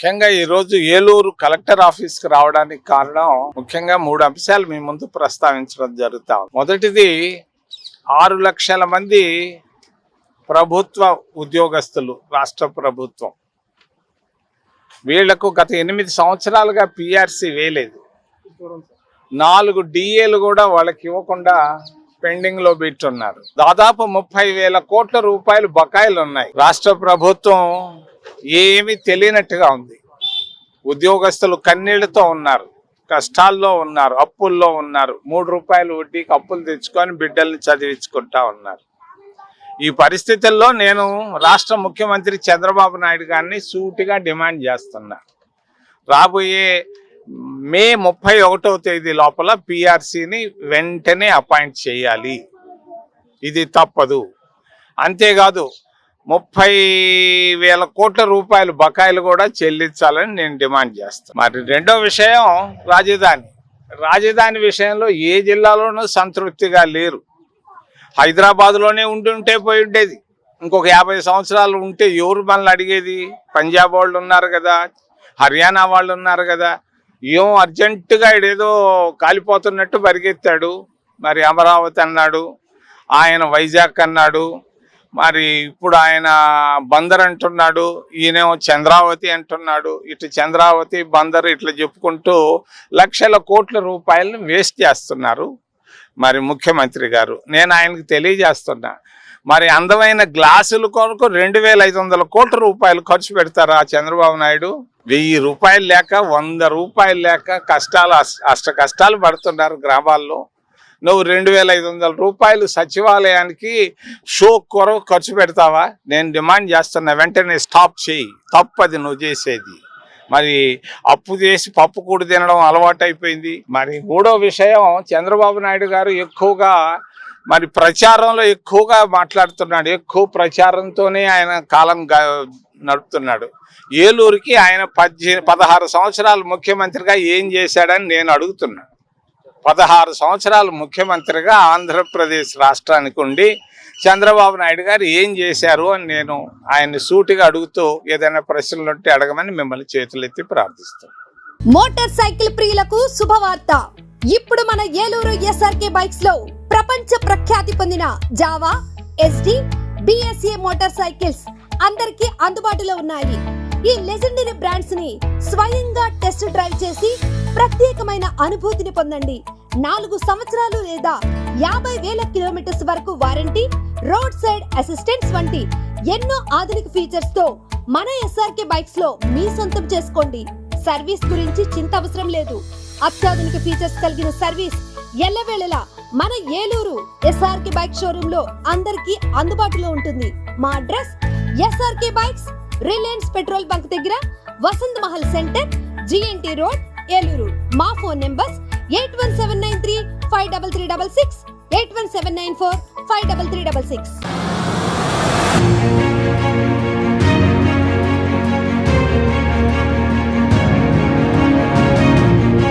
ముఖ్యంగా ఈరోజు ఏలూరు కలెక్టర్ ఆఫీస్కి రావడానికి కారణం ముఖ్యంగా 3 అంశాలు మీ ముందు ప్రస్తావించడం జరుగుతా ఉంది. మొదటిది 6 లక్షల మంది ప్రభుత్వ ఉద్యోగస్తులు, రాష్ట్ర ప్రభుత్వం, వీళ్లకు గత 8 సంవత్సరాలుగా పిఆర్సీ వేయలేదు. 4 డిఏలు కూడా వాళ్ళకి ఇవ్వకుండా పెండింగ్ లో పెట్టున్నారు. దాదాపు 30,000 కోట్ల రూపాయలు బకాయిలు ఉన్నాయి. రాష్ట్ర ప్రభుత్వం ఏమీ తెలియనట్టుగా ఉంది. ఉద్యోగస్తులు కన్నీళ్లతో ఉన్నారు, కష్టాల్లో ఉన్నారు, అప్పుల్లో ఉన్నారు. 3 రూపాయలు వడ్డీకి అప్పులు తెచ్చుకొని బిడ్డల్ని చదివించుకుంటా ఉన్నారు. ఈ పరిస్థితుల్లో నేను రాష్ట్ర ముఖ్యమంత్రి చంద్రబాబు నాయుడు గారిని సూటిగా డిమాండ్ చేస్తున్నా. రాబోయే మే 31వ తేదీ లోపల పిఆర్సీని వెంటనే అపాయింట్ చేయాలి. ఇది తప్పదు. అంతేకాదు 30,000 కోట్ల రూపాయలు బకాయిలు కూడా చెల్లించాలని నేను డిమాండ్ చేస్తాను. మరి రెండో విషయం రాజధాని విషయంలో ఏ జిల్లాలోనూ సంతృప్తిగా లేరు. హైదరాబాద్లోనే ఉంటుంటే పోయి ఉండేది. ఇంకొక 50 సంవత్సరాలు ఉంటే ఎవరు మనల్ని అడిగేది? పంజాబ్ వాళ్ళు ఉన్నారు కదా, హర్యానా వాళ్ళు ఉన్నారు కదా. ఏం అర్జెంటుగా ఇడేదో కాలిపోతున్నట్టు పరిగెత్తాడు. మరి అమరావతి అన్నాడు, ఆయన వైజాగ్ అన్నాడు, మరి ఇప్పుడు ఆయన బందర్ అంటున్నాడు, ఈయనేమో చంద్రావతి అంటున్నాడు. ఇటు చంద్రావతి, బందర్ ఇట్లా చెప్పుకుంటూ లక్షల కోట్ల రూపాయలను వేస్ట్ చేస్తున్నారు మరి ముఖ్యమంత్రి గారు. నేను ఆయనకు తెలియజేస్తున్నా, మరి అందమైన గ్లాసుల కొరకు 2,500 కోట్ల రూపాయలు ఖర్చు పెడతారా చంద్రబాబు నాయుడు? 1000 రూపాయలు లేక, 100 రూపాయలు లేక అష్ట కష్టాలు పడుతున్నారు గ్రామాల్లో. నువ్వు 2,500 రూపాయలు సచివాలయానికి షో కొరకు ఖర్చు పెడతావా? నేను డిమాండ్ చేస్తున్నా, వెంటనే స్టాప్ చేయి. తప్పది నువ్వు చేసేది. మరి అప్పు చేసి పప్పు కూడి తినడం అలవాటైపోయింది. మరి మూడో విషయం, చంద్రబాబు నాయుడు గారు ఎక్కువగా మరి ప్రచారంలో ఎక్కువగా మాట్లాడుతున్నాడు. ఎక్కువ ప్రచారంతోనే ఆయన కాలం నడుపుతున్నాడు. ఏలూరుకి ఆయన 16 సంవత్సరాలు ముఖ్యమంత్రిగా ఏం చేశాడని నేను అడుగుతున్నా. 16 సంవత్సరాలు ముఖ్యమంత్రిగా ఆంధ్రప్రదేశ్ రాష్ట్రానికి ఉండి చంద్రబాబు నాయుడు గారు ఏం చేశారు అని నేను ఆయన్ని సూటిగా అడుగుతూ, ఏదైనా ప్రశ్నలు ఉంటే అడగమని మిమ్మల్ని చేతులెత్తి ప్రార్థిస్తాను. మోటార్ సైకిల్ ప్రియులకు శుభవార్త. ఇప్పుడు మన ఏలూరు ఎస్ఆర్కే బైక్స్ లో ప్రపంచ ప్రఖ్యాతి పొందిన Java, SD, BSA motor cycles అందరికీ అందుబాటులో ఉన్నాయి. ఈ లెజెండరీ బ్రాండ్స్ ని స్వయంగా టెస్ట్ డ్రైవ్ చేసి ప్రత్యేకమైన అనుభూతిని పొందండి. 4 సంవత్సరాలు లేదా 50,000 కిలోమీటర్స్ వరకు వారంటీ, రోడ్ సైడ్ అసిస్టెన్స్ వంటి ఎన్నో ఆధునిక ఫీచర్స్ తో మన ఎస్ఆర్కే బైక్స్ లో మీ సొంతం చేసుకోండి. సర్వీస్ గురించి చింత అవసరం లేదు. అత్యాధునిక ఫీచర్స్ కలిగిన సర్వీస్ ఎల్లవేళలా మన ఏలూరు ఎస్ఆర్కే బైక్ షోరూమ్ లో అందరికీ అందుబాటులో ఉంటుంది. మా address SRK bikes, Reliance petrol bunk దగ్గర, Vasant Mahal centre, GNT road, Eluru. మా ఫోన్ నెంబర్స్ 81793 53366, 81794 53366.